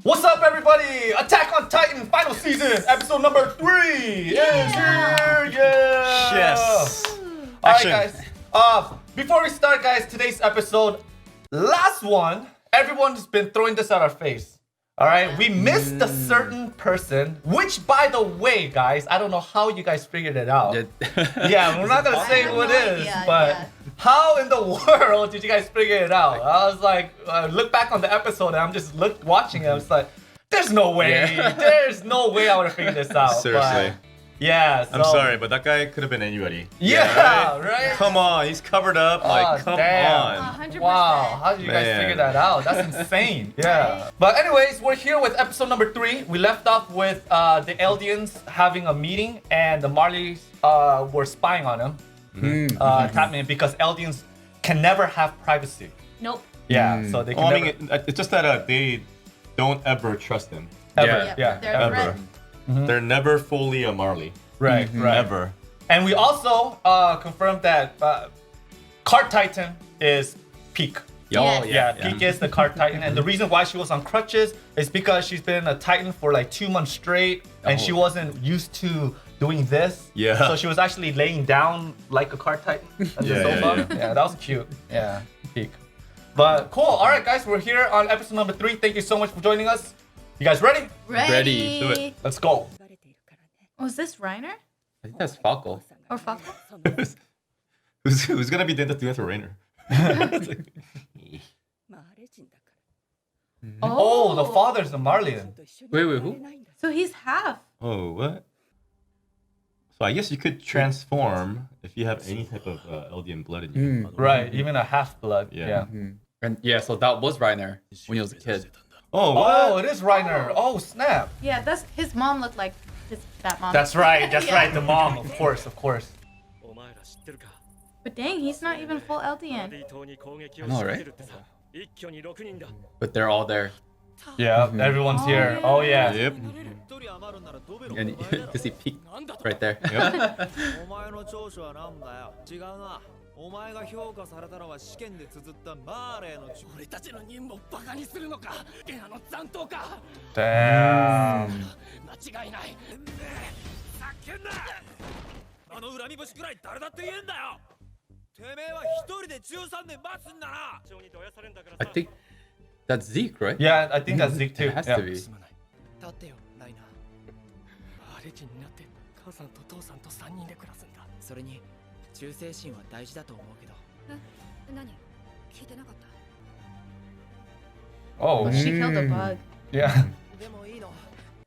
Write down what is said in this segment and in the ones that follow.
What's up, everybody? Attack on Titan final season, episode number 3 is here. Yeah. Yes. All right, Action. guys. Before we start, guys, today's episode, last one, everyone's been throwing this at our face. All right, we missed a certain person, which, by the way, guys, I don't know how you guys figured it out. Yeah, we're not gonna say who it is, but how in the world did you guys figure it out? I was like, look back on the episode, and I'm just watching it. I was like, there's no way, there's no way I would have figured this out. Seriously. But, yeah, so, I'm sorry, but that guy could have been anybody. Yeah, right? Come on, he's covered up. Like, come damn. on. 100%. Wow, how did you guys Man. figure that out? That's insane. Yeah. But anyways, we're here with episode number 3. We left off with the Eldians having a meeting, and the Marleys were spying on him, Tatman, because Eldians can never have privacy. Nope. Yeah, so they can Well, I never, mean, it's just that they don't ever trust him. ever. Yeah, they're Ever. red. They're never fully a Marley. Right, right. Ever. And we also confirmed that Cart Titan is Peak. Yes. Yeah, Peak is the Cart Titan, and the reason why she was on crutches is because she's been a Titan for like 2 months straight, and she wasn't used to doing this. Yeah. So she was actually laying down like a Cart Titan on the sofa. Yeah, that was cute. Yeah, Peak. But cool. All right, guys, we're here on episode number 3. Thank you so much for joining us. You guys ready? Ready. Do it. Let's go. Was this Reiner I think that's Falco. or Falco? Who's gonna be the death for Reiner? Oh, the father's a Marleyan. Wait, who? So he's half. Oh, what? So I guess you could transform if you have any type of Eldian blood in you. Right, even a half-blood. Yeah. And yeah, so that was Reiner when he was a kid. Oh, what? Oh, it is Reiner. Oh, snap. Yeah, that's his mom looked like that mom. That's right. That's Yeah. right. The mom, of course, of course. But dang, he's not even full Eldian. I know, right? But they're all there. Yeah, everyone's here. Oh yeah. Yep. And you can see Peak right there. Yep. お前の長所はなんだよ。違うな。お前が評価されたのは試験で綴ったマーレーの俺たちの任務をバカにするのかゲナの残党か Damn. 間違いない叫んだあの恨み節くらい誰だって言えんだよ。てめえは一人で13年待つんだな。 I think that's Zeke, right? Yeah, I think that's Zeke too. It has Yeah. to be. すまない立ってよライナーマーレ人になって母さんと父さんと3人で暮らすんだそれに忠誠心は大事だと思うけど。何聞いてなかった Oh, Well, she killed a bug. yeah. でもいいの。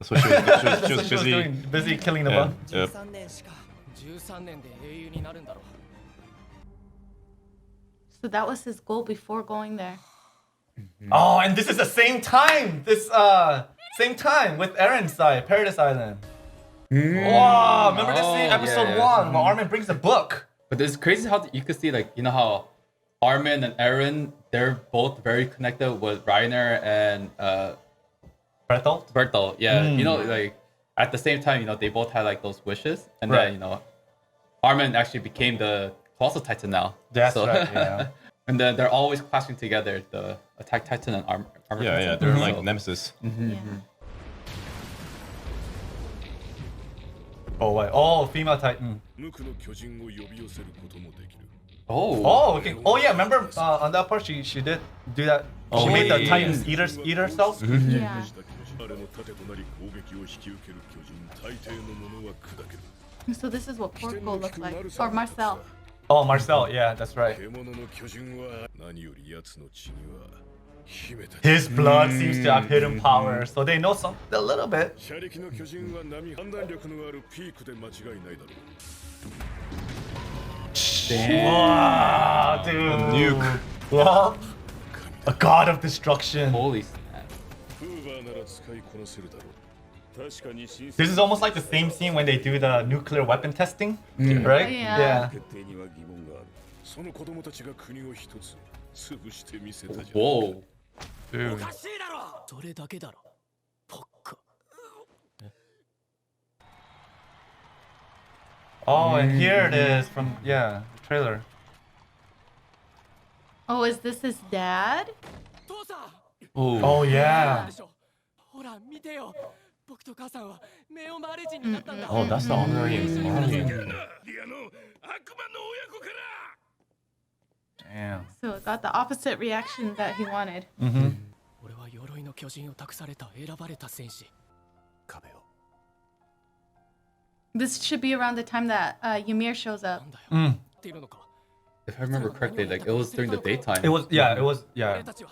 So she was She was busy. busy killing the Yeah. bug. Yep. 13年しか。 13年で英雄になるんだろう So that was his goal before going there. Oh, and this is the same time. This same time with Eren's side, Paradise Island. Wow, remember this scene, Oh, episode yeah. 1, where Armin brings the book. But it's crazy how you could see, like, you know how Armin and Eren, they're both very connected with Reiner and Bertolt? Bertolt. Yeah, you know, like at the same time, you know, they both had like those wishes, and Right. then you know, Armin actually became the Colossal Titan now. That's right, yeah. And then they're always clashing together, the Attack Titan and Armor Yeah, Titan. yeah. They're like So- nemesis. Yeah. Oh, wait. Oh, female Titan. 無垢の巨人を呼び寄せることもできる。 Oh. Oh, okay. Oh, yeah. Remember on that part, she did do that. She Oh, made the yeah, Titans eat herself. Yeah. あれの盾となり攻撃を引き受ける巨人大抵のものは砕ける。 So this is what Porco looked like, or Marcel. Oh, Marcel. Yeah, that's right. 獣の巨人は何より奴の血には秘めた His blood seems to have hidden power, so they know something a little bit. 車力の巨人は波判断力のあるピークで間違いないだろう。 Wow, dude. Nuke. Yeah. A god of destruction. Holy snap. フーバーなら使いこなせるだろう。確かに新 This is almost like the same scene when they do the nuclear weapon testing, right? Oh, yeah. 決定には疑問がある。その子供たちが国を一つ潰してみせたじゃん。 Whoa. おかしいだろ。それだけだろポッカ Oh, and here it is from, yeah, the trailer. Oh, is this his dad? 父さん Oh. Oh, yeah. でしょん見てよ。僕と母さんは名誉マーレ人になったんだ。 Oh, that's the honorary army. リアの悪魔の親子から Damn. So it got the opposite reaction that he wanted. 俺は鎧の巨人を託された選ばれた戦士。壁を。 This should be around the time that Ymir shows な up. んだよ。 Mm. っているのか。 If I remember correctly, like it was during the daytime. It was, yeah, it was, 俺 yeah. たちは。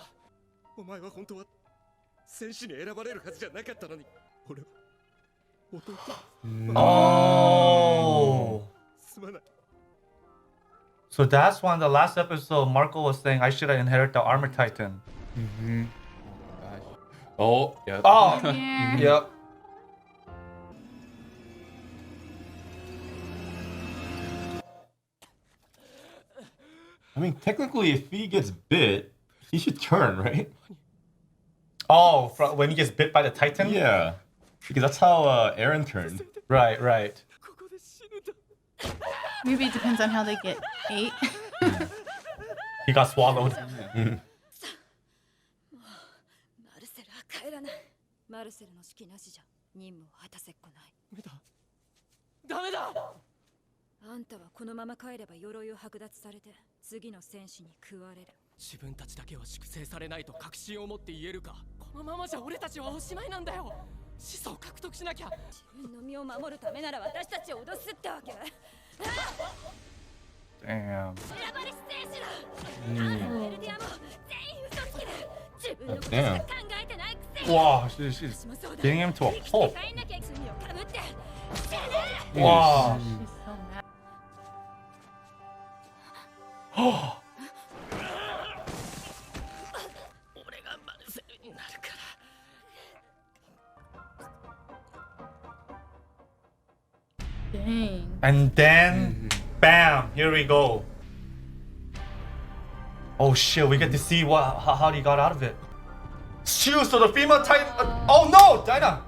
お前は本当は戦士に選ばれるはずじゃなかったのに。俺は弟。 Oh. すまない。 So that's when the last episode, Marco was saying I should have inherited the armor titan. Oh, yeah. Oh, Yeah. yep. I mean, technically, if he gets bit, he should turn, right? Oh, when he gets bit by the titan? Yeah, because that's how Eren turned. Right, right. ここで死ぬんだ。 Maybe it depends on how they get ate. He got swallowed. マルセルは帰らない。マルセルの指揮なしじゃ任務を果たせっこない。ダメだ。あんたはこのまま帰れば鎧を剥奪されて次の戦士に食われる。自分たちだけは粛清されないと確信を持って言えるか。このままじゃ俺たちはおしまいなんだよ。始祖を獲得しなきゃ。自分の身を守るためなら私たちを脅すってわけ。 Damn. 選ばれし戦士だ。エルディアも全員嘘つきだ。自分のことしか考えてないくせに。 Wow, she's 私もそうだ。 getting him to a 生きて pulp. 帰んなきゃ罪をかぶって死ね。 Wow. She's so mad. Oh. 俺がマルセルになるから。 Dang. And then, bam, here we go. Oh shit, we get to see how he got out of it. Shoot, so the female titan. Oh no, Dinah. Dinah.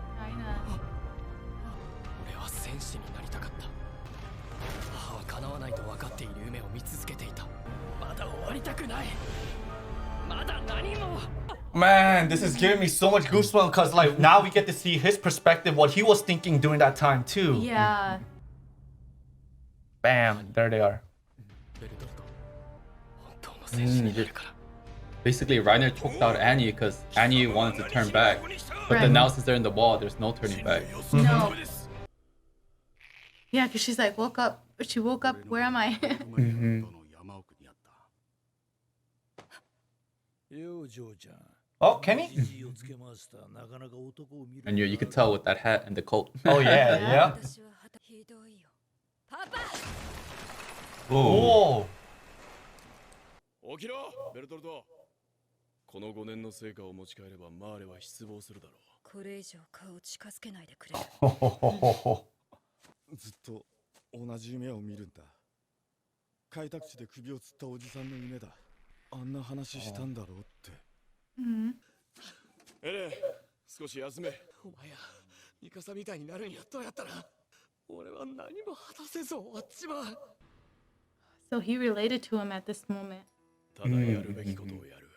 俺は戦士になりたかった。母は叶わないと分かっている夢を見続けていた。まだ終わりたくない。まだ何も。 Man, this is giving me so much goosebumps because like now we get to see his perspective, what he was thinking during that time too. Yeah. Bam, there they are. ベルトルト、本当の戦士になるから。 Basically, Reiner choked out Annie because Annie wanted to turn back. But then now since they're in the wall, there's no turning back. No. Yeah, because she's like, woke up. She woke up. Where am I? ようジョーちゃん Oh, Kenny? じをつけましたなかなか男を見る And you could tell with that hat and the coat. Oh yeah, yeah. 私はひどいよ。パパ。 Oh. 起きろベルトルト。この5年の成果を持ち帰ればマーレは失望するだろこれ以上顔を近づけないでくれ。う。ずっと同じ夢を見るんだ。開拓地で首を吊ったおじさんの夢だ。あんな話したんだろうって。 Mhm. エレン、少し休め。お前や、ミカサみたいになるにはどうやったら。俺は何も果たせず終わっちまう。 So he related to him at this moment. ただやるべきことをやる。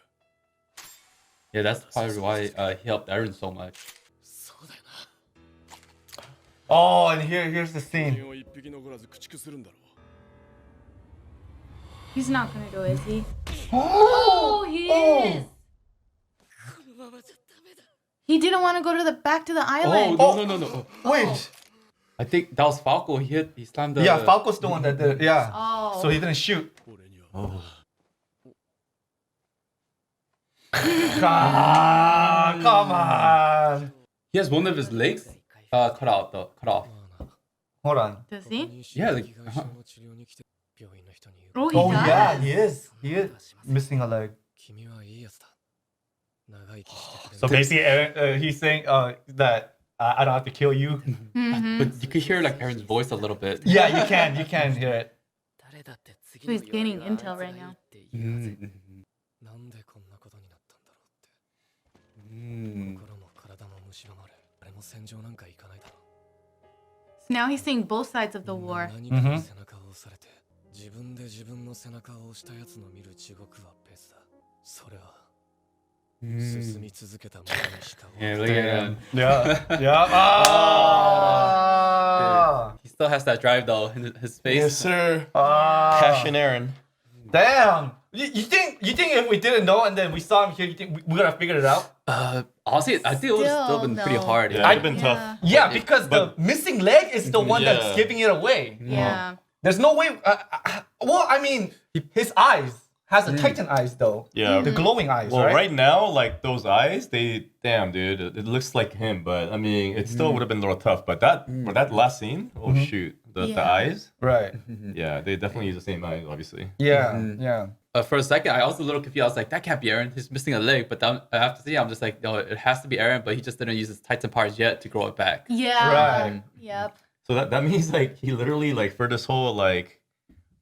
Yeah, that's probably why he helped Eren so much. そうだよな。 Oh, and here's the 人 scene. を一匹残らず駆逐するんだろう。 He's not gonna do it, is he? Oh, he is. このままじゃダメだ。 He didn't want to go to the back to the island. Oh, no. Wait. I think that was Falco. He slammed the... Yeah, Falco's the one that did it. Yeah. Oh. So he didn't shoot. 俺には。 Ah, come on. He has one of his legs cut off. Hold on. Does he? Yeah, like, 被害者の治療に来て病院の人に言う。 Oh, he Oh does. yeah, he is. He is missing a leg. 君はいいやつだ。長生きしてくれ So basically, Eren, he's saying that I don't have to kill you. Mhm. but you could hear like Eren's voice a little bit. Yeah, you can hear it. 誰だって次 So の he's gaining 鎧が intel あいつが right いい now. って言うはず。 Mm. なんでこんなことになったんだろうって。 Mm. 心も体も蝕まれ、誰も戦場なんか行かないだろう。 So now he's seeing both sides of the war. 何かの背中を押されて、自分で自分の背中を押したやつの見る地獄は別だ。それは進み続けた者にしか Yeah, look at him. Yeah. Yeah. Ah. He still has that drive though in his face. Yes, sir. Ah. Passion Eren. Damn. You think if we didn't know and then we saw him here, you think we would have figured it out? Honestly, I think it would have still been pretty no. hard. Yeah, it'd been tough. Yeah, because but- the missing leg is the one that's Yeah. giving it away. Yeah. There's no way. Well, I mean, his eyes has the Titan eyes though. Yeah. The glowing eyes, Well, right? right now, like those eyes, damn, dude, it looks like him. But I mean, it still would have been a little tough. But for that last scene, oh shoot, the Yeah. eyes, Right. yeah, they definitely use the same eyes, obviously. Yeah. Yeah. For a second, I was a little confused. I was like, that can't be Eren. He's missing a leg. But then after seeing, I'm just like, no, it has to be Eren. But he just didn't use his Titan powers yet to grow it back. Yeah. Right. Yep. So that means like he literally like for this whole like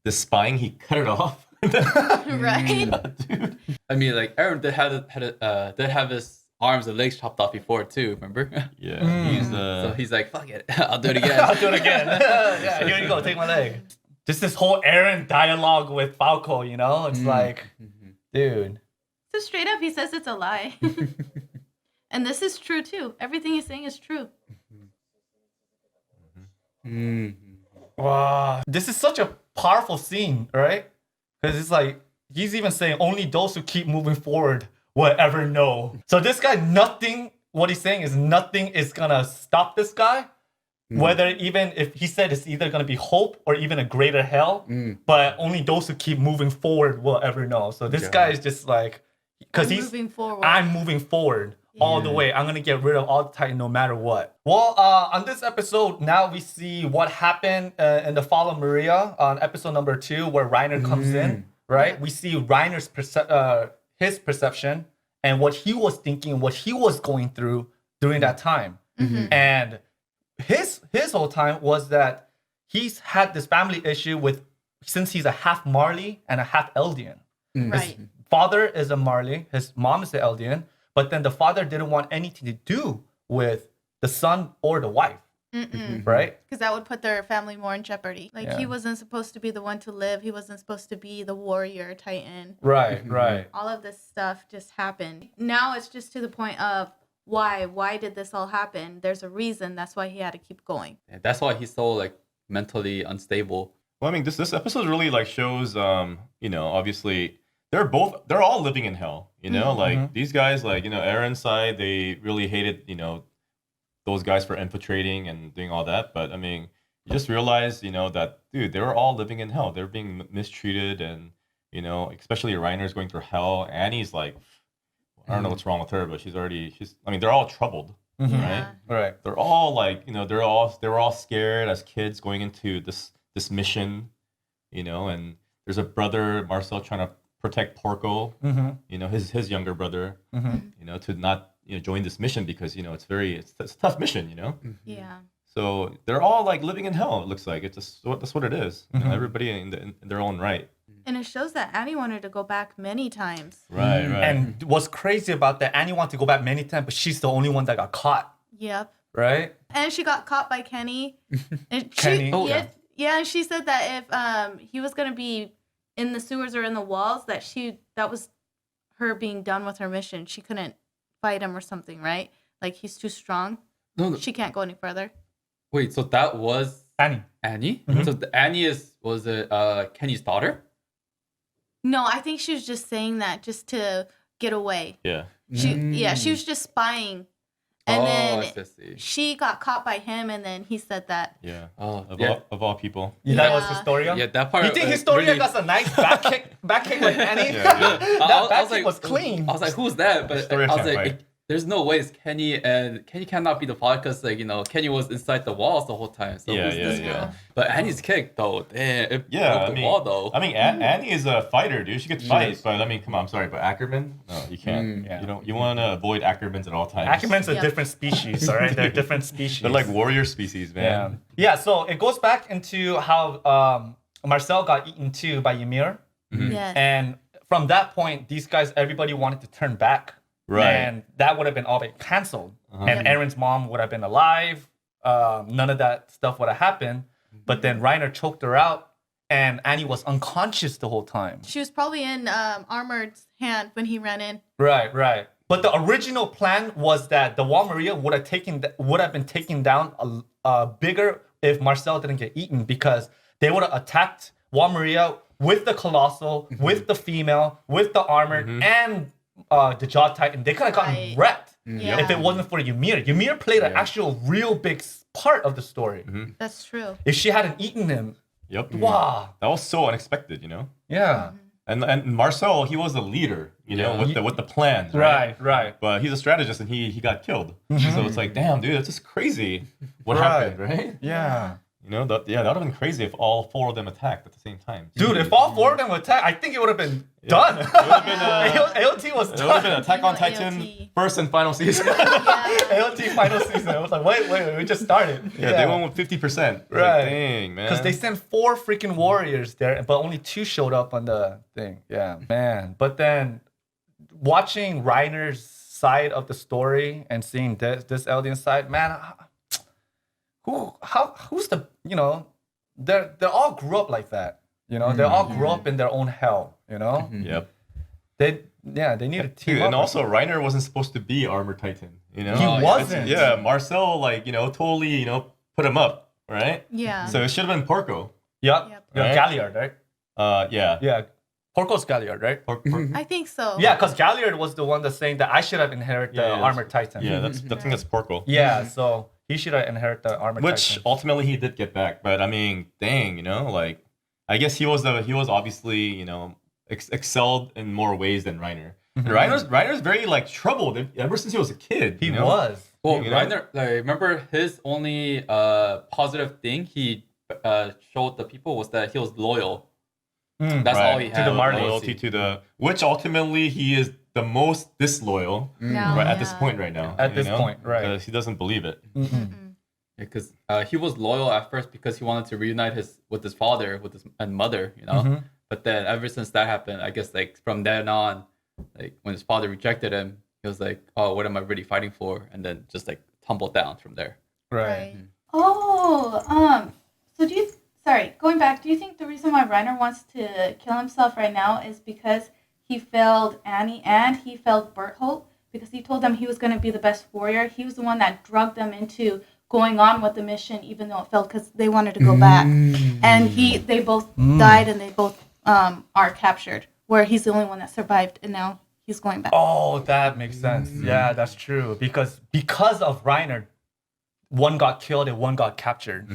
the spine, he cut it off. Right. Dude. I mean, like Eren did have his arms and legs chopped off before too. Remember? Yeah, he's So he's like, fuck it, I'll do it again. I'll do it again. Yeah, here you go. Take my leg. Just this whole Eren dialogue with Falco, you know? It's like, dude. So straight up, he says it's a lie. And this is true too. Everything he's saying is true. Wow. This is such a powerful scene, right? Because it's like, he's even saying only those who keep moving forward will ever know. So this guy, what he's saying is nothing is gonna stop this guy. Whether even if he said it's either gonna be hope or even a greater hell, but only those who keep moving forward will ever know. So this guy is just like, because I'm he's moving forward. I'm moving forward all the way. I'm gonna get rid of all the Titan no matter what. Well, on this episode, now we see what happened in the Fall of Maria on episode number 2, where Reiner comes in. Right? We see Reiner's his perception and what he was thinking, what he was going through during that time, and his whole time was that he's had this family issue with since he's a half Marley and a half Eldian. Right. Father is a Marley, his mom is the Eldian, but then the father didn't want anything to do with the son or the wife, right? Because that would put their family more in jeopardy. Like, Yeah. he wasn't supposed to be the one to live. He wasn't supposed to be the warrior Titan. Right, right. All of this stuff just happened. Now it's just to the point of why? Why did this all happen? There's a reason. That's why he had to keep going. And that's why he's so like mentally unstable. Well, I mean, this episode really like shows, you know, obviously they're all living in hell. You know, like these guys, like Eren's side, they really hated those guys for infiltrating and doing all that. But I mean, you just realize, that dude, they were all living in hell. They're being mistreated, and especially Reiner's going through hell. Annie's like, I don't know what's wrong with her, but she's. I mean, they're all troubled, right? Yeah. Right. They're all like, they were all scared as kids going into this mission, and there's a brother Marcel trying to protect Porco, his younger brother, to not join this mission because it's a tough mission, Yeah. So they're all like living in hell. It looks like that's what it is. Everybody in their own right. And it shows that Annie wanted to go back many times. Right. And what's crazy about that, Annie wanted to go back many times, but she's the only one that got caught, Yep. right? And she got caught by Kenny. And Kenny? She, Oh, yeah, and she said that if he was gonna be in the sewers or in the walls, that was her being done with her mission. She couldn't fight him or something, right? Like, he's too strong. No. She can't go any further. Wait, so that was Annie. Annie? So Annie was it Kenny's daughter? No, I think she was just saying that just to get away. Yeah. She was just spying. And I then see. she got caught by him, and then he said that. Yeah. Oh, Of all people. That was Yeah. Historia? Yeah, that part. You think Historia really- got a nice back kick like Annie? Yeah. That back kick was clean. I was like, who's that? But Historia I was can't like, fight. there's no way it's Kenny, and Kenny cannot be the father because Kenny was inside the walls the whole time. So Yeah, who's this yeah. guy? But Annie's kick though, damn, it Yeah, broke I the mean, wall though. Annie is a fighter, dude. She could fight, is. but I mean, come on, I'm sorry, but Ackerman, no, you can't. Yeah. You want to avoid Ackermans at all times. Ackerman's a Yeah. different species, all right? They're different species. They're like warrior species, Yeah. man. Yeah, so it goes back into how Marcel got eaten too by Ymir. Yes. And from that point, these guys, everybody wanted to turn back. Right. And that would have been all been canceled. And Eren's mom would have been alive. None of that stuff would have happened. But then Reiner choked her out, and Annie was unconscious the whole time. She was probably in Armored's hand when he ran in. Right. But the original plan was that the Wall Maria would have been taken down bigger if Marcel didn't get eaten, because they would have attacked Wall Maria with the Colossal, with the female, with the armor, and the Jaw Titan. They could have gotten wrecked if it wasn't for Ymir. Ymir played an actual real big part of the story. That's true. If she hadn't eaten him, Yep. wow. That was so unexpected, you know. Yeah. And Marcel, he was a leader, you know, with the plans, right? Right. But he's a strategist, and he got killed. So it's like, damn, dude, that's just crazy. What happened, right? Yeah. You know, that would have been crazy if all 4 of them attacked at the same time. Dude, if all 4 of them attacked, I think it would have been done. It would have been AOT was It would have been done. Attack on You know, Titan AOT. first and final season. AOT final season. I was like, wait, we just started. Yeah, they went with 50%. Right. Like, dang, man. Because they sent 4 freaking warriors there, but only 2 showed up on the thing. Yeah, man. But then watching Reiner's side of the story and seeing this Eldian side, man, who's the, you know, they all grew up like that. You know, they all grew up in their own hell. You know, Yep. they need a team Dude, up. and also Reiner wasn't supposed to be Armor Titan. You know, He yeah. wasn't. Yeah, Marcel, like, you know, totally, you know, put him up, right? Yeah. So it should have been Porco. Yep. Yep. Yeah, Right? Galliard, right? Yeah. Yeah. Porco's Galliard, right? I think so. Yeah, because Galliard was the one that's saying that I should have inherited the Yeah, Armored Titan. Yeah, I think that's Porco. Yeah, so he should have inherited the Armored Which Titan. ultimately he did get back, but I mean, dang, you know, like, I guess he was obviously, you know, excelled in more ways than Reiner. And Reiner's very like troubled ever since he was a kid. He you know? was. Well, You know? Reiner, like, remember his only positive thing he showed the people was that he was loyal. That's all he Right. had. To the Marley. Loyalty to the, which ultimately he is the most disloyal Now, right, at this yeah. point right now. At you this know? point, right. Because he doesn't believe it. Because he was loyal at first because he wanted to reunite with his father, and mother, you know. But then ever since that happened, I guess like from then on, like when his father rejected him, he was like, "Oh, what am I really fighting for?" And then just like tumbled down from there. Right. Oh, so going back, do you think the reason why Reiner wants to kill himself right now is because he failed Annie and he failed Berthold? Because he told them he was going to be the best warrior. He was the one that drugged them into going on with the mission, even though it failed, because they wanted to go back. And they both died, and they both are captured, where he's the only one that survived, and now he's going back. Oh, that makes sense. Yeah, that's true. Because of Reiner, one got killed and one got captured.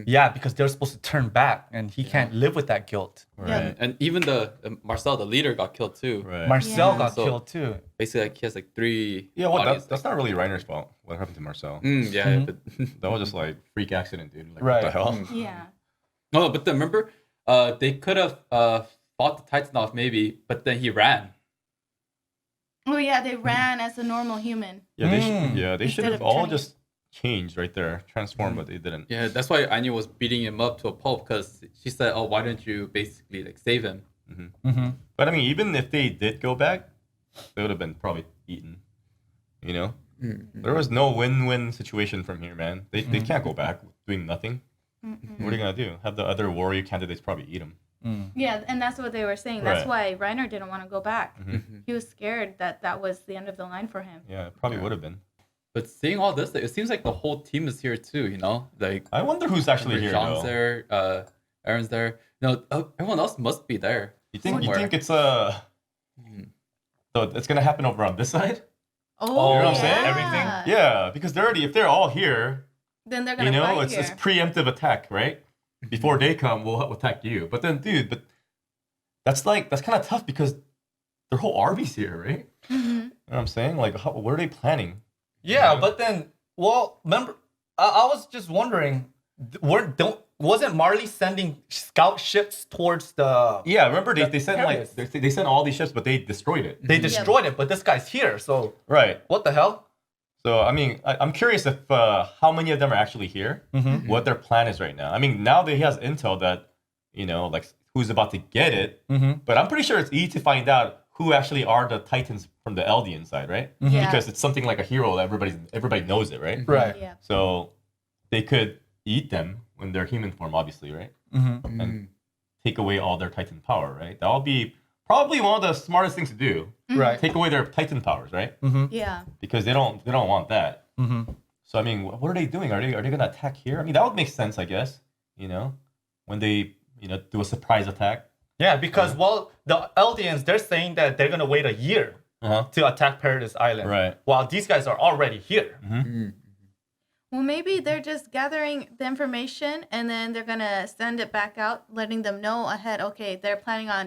Yeah, because they're supposed to turn back, and he can't live with that guilt. Right. And even the Marcel, the leader, got killed too. Right. Marcel Yeah. got So- killed too. Basically, like he has like 3. Yeah, well, bodies. that's not really Reiner's fault. What happened to Marcel? Yeah, but That was just like freak accident, dude. Like, Right. what the hell? Yeah. no, but then remember, they could have fought the Titan off maybe, but then he ran. Oh, yeah, they ran as a normal human. Yeah, they should Instead have of all turning. just changed right there, transformed, but they didn't. Yeah, that's why Anya was beating him up to a pulp because she said, "Oh, why don't you basically like save him?" But I mean, even if they did go back, they would have been probably eaten. You know, there was no win-win situation from here, man. They can't go back doing nothing. What are you gonna do? Have the other warrior candidates probably eat them? Yeah, and that's what they were saying. That's Right. why Reiner didn't want to go back. He was scared that was the end of the line for him. Yeah, it probably would have been. But seeing all this, it seems like the whole team is here too. You know, like I wonder who's actually here Jean's though. there, Eren's there. No, everyone else must be there. You think somewhere. it's so it's gonna happen over on this side? Oh, You know what I'm saying? Everything? Yeah, because if they're all here, Then they're you gonna know, fight it's here. preemptive attack, right? Before they come, we'll attack you. But then, dude, that's kind of tough because their whole army's here, right? You know what I'm saying? Like, what are they planning? Yeah, but then, well, remember, I was just wondering, wasn't Marley sending scout ships towards the? Yeah, remember they sent Paris. they sent all these ships, but they destroyed it. They destroyed it, but this guy's here, so Right. what the hell? So I mean, I'm curious if how many of them are actually here, what their plan is right now. I mean, now that he has intel that, you know, like who's about to get it, but I'm pretty sure it's easy to find out who actually are the Titans from the Eldian side, right? Yeah. Because it's something like a hero that everybody knows it, right? Right. Yeah. So they could eat them when they're human form, obviously, right? And take away all their Titan power, right? That'll be probably one of the smartest things to do. Right. Take away their Titan powers, right? Yeah. Because they don't want that. So I mean, what are they doing? Are they gonna attack here? I mean, that would make sense, I guess. You know, when they do a surprise attack. Yeah, because well, the Eldians, they're saying that they're gonna wait a year to attack Paradise Island. Right. While these guys are already here. Well, maybe they're just gathering the information and then they're gonna send it back out, letting them know ahead. Okay, they're planning on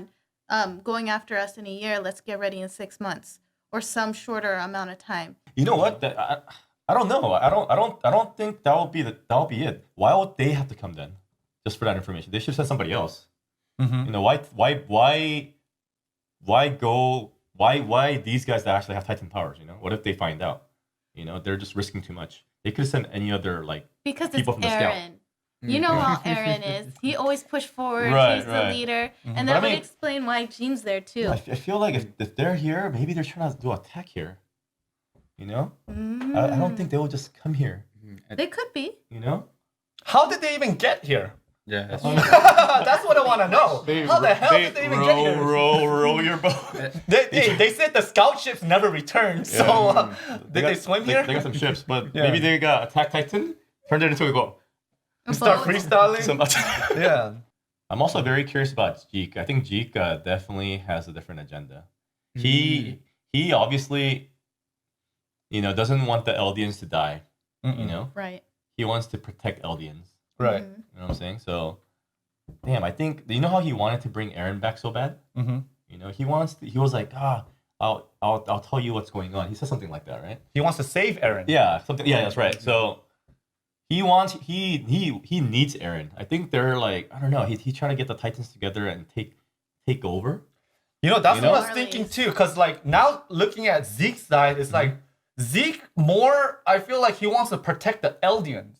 going after us in a year. Let's get ready in 6 months or some shorter amount of time. You know what? I don't know. I don't think that would be it. Why would they have to come then? Just for that information, they should send somebody else. You know, why these guys that actually have Titan powers? You know, what if they find out? You know, they're just risking too much. They could send any other because people it's from the scout. Eren. You know how Eren is. He always pushed forward. Right, He's the right. leader, and But that I would mean- explain why Jean's there too. I feel like if they're here, maybe they're trying to do attack here. You know, I don't think they will just come here. They could be. You know, How did they even get here? Yeah, that's That's what I want to know. How the hell did they even get here? row your boat. They said the scout ships never returned. So did they swim here? They got some ships, but Yeah. maybe they got attack Titan, turned it into a boat. Start Both. freestyling. Yeah. I'm also very curious about Jeek. I think Jeek definitely has a different agenda. He obviously, doesn't want the Eldians to die. You know, Right. he wants to protect Eldians. Right. You know what I'm saying? So, damn, I think you know how he wanted to bring Eren back so bad. You know, he was like, I'll tell you what's going on. He said something like that, right? He wants to save Eren. Yeah, something. Yeah, that's right. So he needs Eren. I think they're like, I don't know. He's trying to get the Titans together and take over. That's what I was Marlies. thinking too. Because like now looking at Zeke's side, it's like Zeke more. I feel like he wants to protect the Eldians,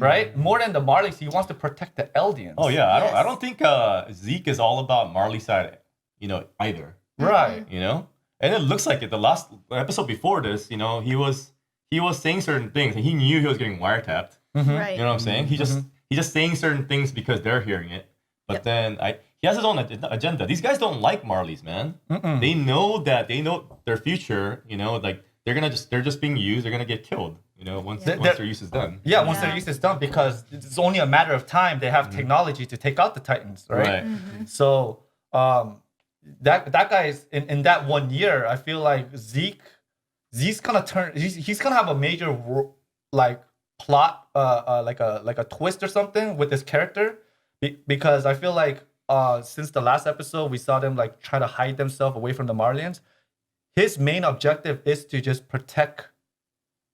right? More than the Marlies, he wants to protect the Eldians. Oh yeah, Yes. I don't think Zeke is all about Marley's side, either. Right. And it looks like it. The last episode before this, he was saying certain things, and he knew he was getting wiretapped. Right. You know what I'm saying? He's just saying certain things because they're hearing it. But then he has his own agenda. These guys don't like Marlies, man. They know their future. Like they're just being used. They're gonna get killed. Once their use is done. Yeah, once Yeah. their use is done, because it's only a matter of time. They have technology to take out the Titans, right? So that guy is in that 1 year. I feel like Zeke's gonna he's gonna have a major plot, like a twist or something with this character, because I feel like since the last episode we saw them like try to hide themselves away from the Marlians. His main objective is to just protect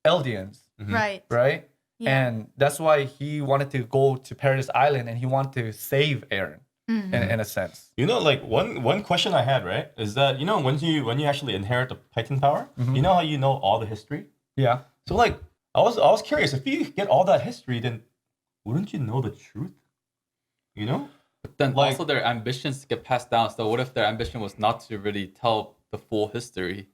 Eldians, Right. right? Yeah. And that's why he wanted to go to Paradise Island and he wanted to save Eren in a sense. Like one question I had, right, is that when you actually inherit the Titan power, you know how you know all the history. Yeah. So like I was curious, if you get all that history, then wouldn't you know the truth? But then Like- also their ambitions get passed down. So what if their ambition was not to really tell the full history?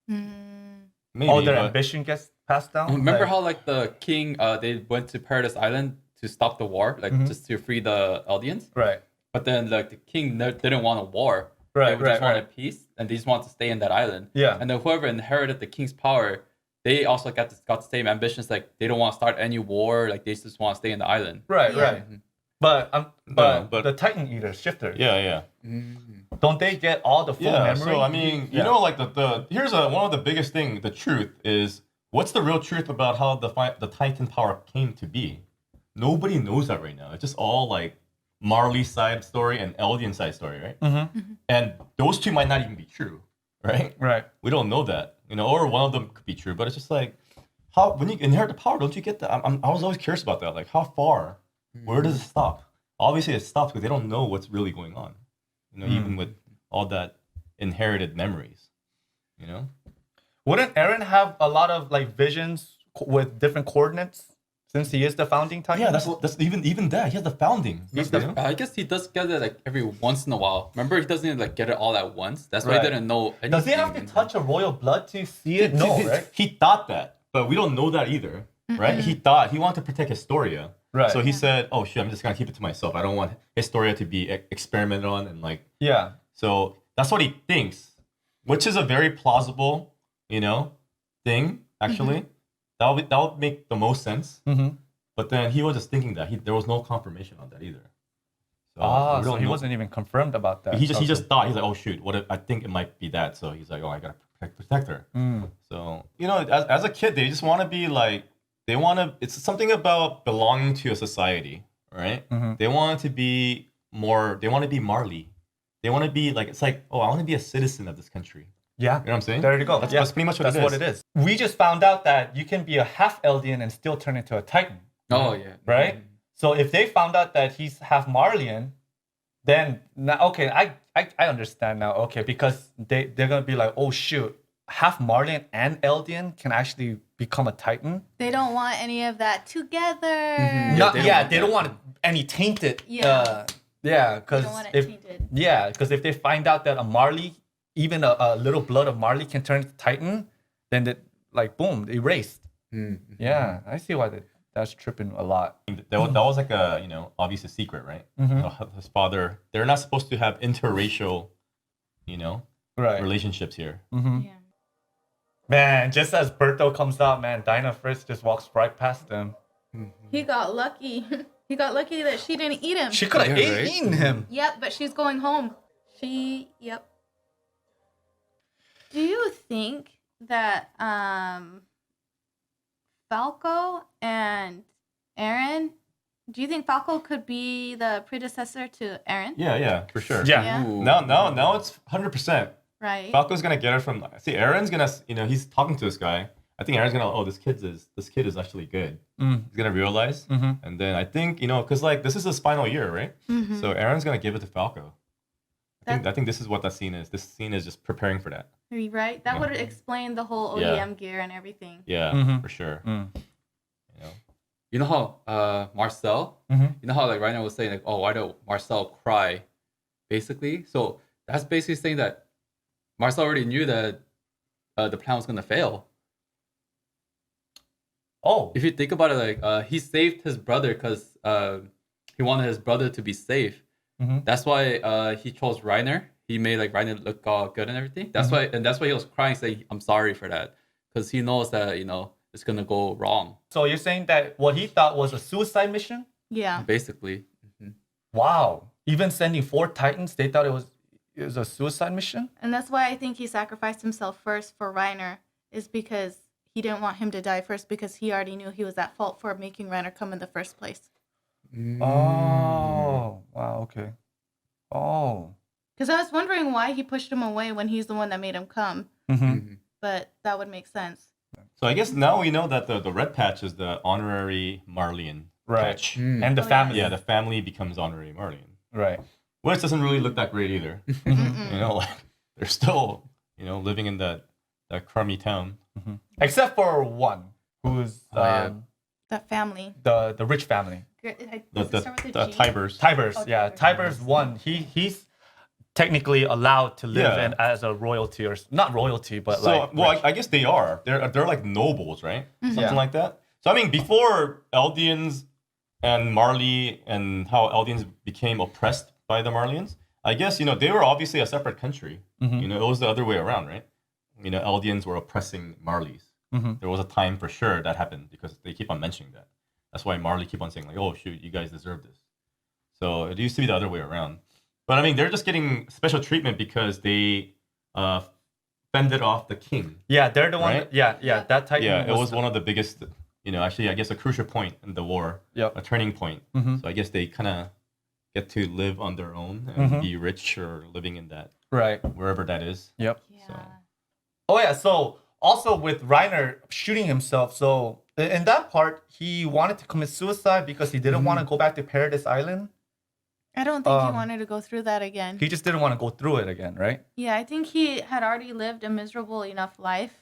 Maybe. All their but- ambition gets passed down. Remember Like- how like the king they went to Paradise Island to stop the war, like just to free the Eldians? Right. But then like the king didn't want a war. Right, They just right, wanted peace, and they just wanted to stay in that island. Yeah. And then whoever inherited the king's power, they also got the same ambitions. Like they don't want to start any war. Like they just want to stay in the island. Right, Yeah. right. But but- the Titan Eaters, shifters, Yeah. don't they get all the full Yeah, memory? so I mean, like the here's one of the biggest thing. The truth is, what's the real truth about how the Titan power came to be? Nobody knows that right now. It's just all like Marley's side story and Eldian side story, right? And those two might not even be true, right? Right. We don't know that, or one of them could be true. But it's just like, how when you inherit the power, don't you get that? I was always curious about that. Like, how far? Where does it stop? Obviously, it stops because they don't know what's really going on. Even with all that inherited memories. Wouldn't Eren have a lot of like visions with different coordinates since he is the founding Titan? Yeah, that's even that. He has the founding. He's the- I guess he does get it like every once in a while. Remember, he doesn't like get it all at once. That's why Right. he didn't know. Does he have to anything. touch a royal blood to see it? No, right? He thought that, but we don't know that either, right? He thought he wanted to protect Historia. Right. So he said, "Oh shit, I'm just gonna keep it to myself. I don't want Historia to be experimented on and like." Yeah. So that's what he thinks, which is a very plausible, thing actually. That would make the most sense. But then he was just thinking that there was no confirmation on that either. So we So don't he know. wasn't even confirmed about that. He just thought, he's like, oh shoot, what if, I think it might be that. So he's like, oh, I gotta protect her. So as a kid, they just want to be like, it's something about belonging to a society, right? They want to be more. They want to be Marley. They want to be like, it's like, oh, I want to be a citizen of this country. Yeah. You know what I'm saying? There you go. That's pretty much That's what it is. We just found out that you can be a half Eldian and still turn into a Titan. Oh yeah. Right? So if they found out that he's half Marlian, then now, okay, I understand now. Okay, because they're gonna be like, oh shoot, half Marlian and Eldian can actually become a Titan. They don't want any of that together. They don't want any tainted. Yeah. Because They don't want it tainted. because if they find out that a Marley, even a little blood of Marley can turn into Titan, then boom, erased. Yeah, I see why that's tripping a lot. That was like a, obvious secret, right? His father, they're not supposed to have interracial, Right. relationships here. Yeah. Man, just as Berto comes out, man, Dinah Fritz just walks right past him. He got lucky. He got lucky that she didn't eat him. She could have eaten him. Yep, but she's going home. Yep. Do you think that Falco and Eren, do you think Falco could be the predecessor to Eren? Yeah, for sure. Yeah. Ooh. Now it's 100%. Right. Falco's gonna get it from. See, Aaron's gonna. He's talking to this guy. I think Aaron's gonna. Oh, this kid is actually good. He's gonna realize, and then I think because this is his final year, right? So Aaron's gonna give it to Falco. I think this is what that scene is. This scene is just preparing for that. Right. That would explain the whole ODM gear and everything. Yeah, for sure. You know how Marcel, you know how like Reiner was saying like, oh, why do Marcel cry? Basically, so that's basically saying that Marcel already knew that the plan was gonna fail. Oh. If you think about it, like he saved his brother because he wanted his brother to be safe. That's why he chose Reiner. He made like Reiner look all good and everything. That's why he was crying, saying, "I'm sorry for that," because he knows that it's gonna go wrong. So you're saying that what he thought was a suicide mission? Yeah. Basically. Wow. Even sending 4 Titans, they thought it was a suicide mission? And that's why I think he sacrificed himself first for Reiner, is because he didn't want him to die first, because he already knew he was at fault for making Reiner come in the first place. Oh. Wow, okay. Oh. Because I was wondering why he pushed him away when he's the one that made him come. But that would make sense. So I guess now we know that the red patch is the honorary Marlian patch. And the Oh, family. Yeah, the family becomes honorary Marlian. Right. Which doesn't really look that great either. They're still, living in that crummy town. Except for one, who's That family. the rich family. The Tibers. Tibers, Oh, yeah. Tibers. Tibers one. He's technically allowed to live in as a royalty, or not royalty, but So, rich. I guess they are. They're like nobles, right? Something Yeah. like that. So I mean, before Eldians and Marley, and how Eldians became oppressed by the Marlians, I guess they were obviously a separate country. It was the other way around, right? Eldians were oppressing Marleys. There was a time for sure that happened, because they keep on mentioning that. That's why Marley keep on saying like, "Oh shoot, you guys deserve this." So it used to be the other way around. But I mean, they're just getting special treatment because they fended off the king. Yeah, they're the one. Right? Yeah, that Titan. Yeah, it was one of the biggest, actually, I guess a crucial point in the war. Yep. A turning point. So I guess they kind of get to live on their own and be rich, or living in that, right. wherever that is. Yep. Yeah. Oh yeah. So also with Reiner shooting himself, so in that part he wanted to commit suicide because he didn't want to go back to Paradise Island. I don't think he wanted to go through that again. He just didn't want to go through it again, right? Yeah, I think he had already lived a miserable enough life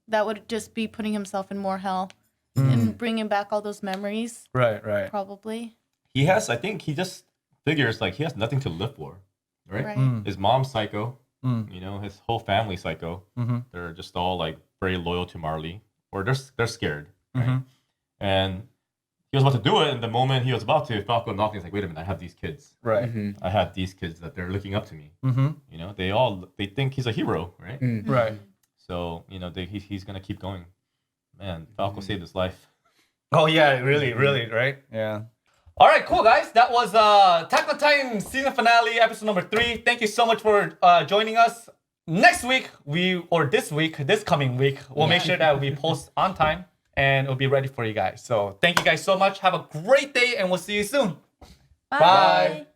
that would just be putting himself in more hell and bringing back all those memories, Right. probably. I think he just figures like he has nothing to live for, right? Right. His mom's psycho, his whole family psycho. They're just all like very loyal to Marley, or they're scared, right? And he was about to do it, and the moment he was about to, Falco knocked. He's like, "Wait a minute, I have these kids. Right. I have these kids that they're looking up to me. Mm-hmm. You know, they think he's a hero, right? Right. So you know, he's gonna keep going. Man, Falco saved his life. Oh yeah, really, right? Yeah. All right, cool guys. That was Attack on Titan season finale, episode number 3. Thank you so much for joining us. Next week, this coming week, we'll make sure that we post on time and it'll be ready for you guys. So thank you guys so much. Have a great day and we'll see you soon. Bye.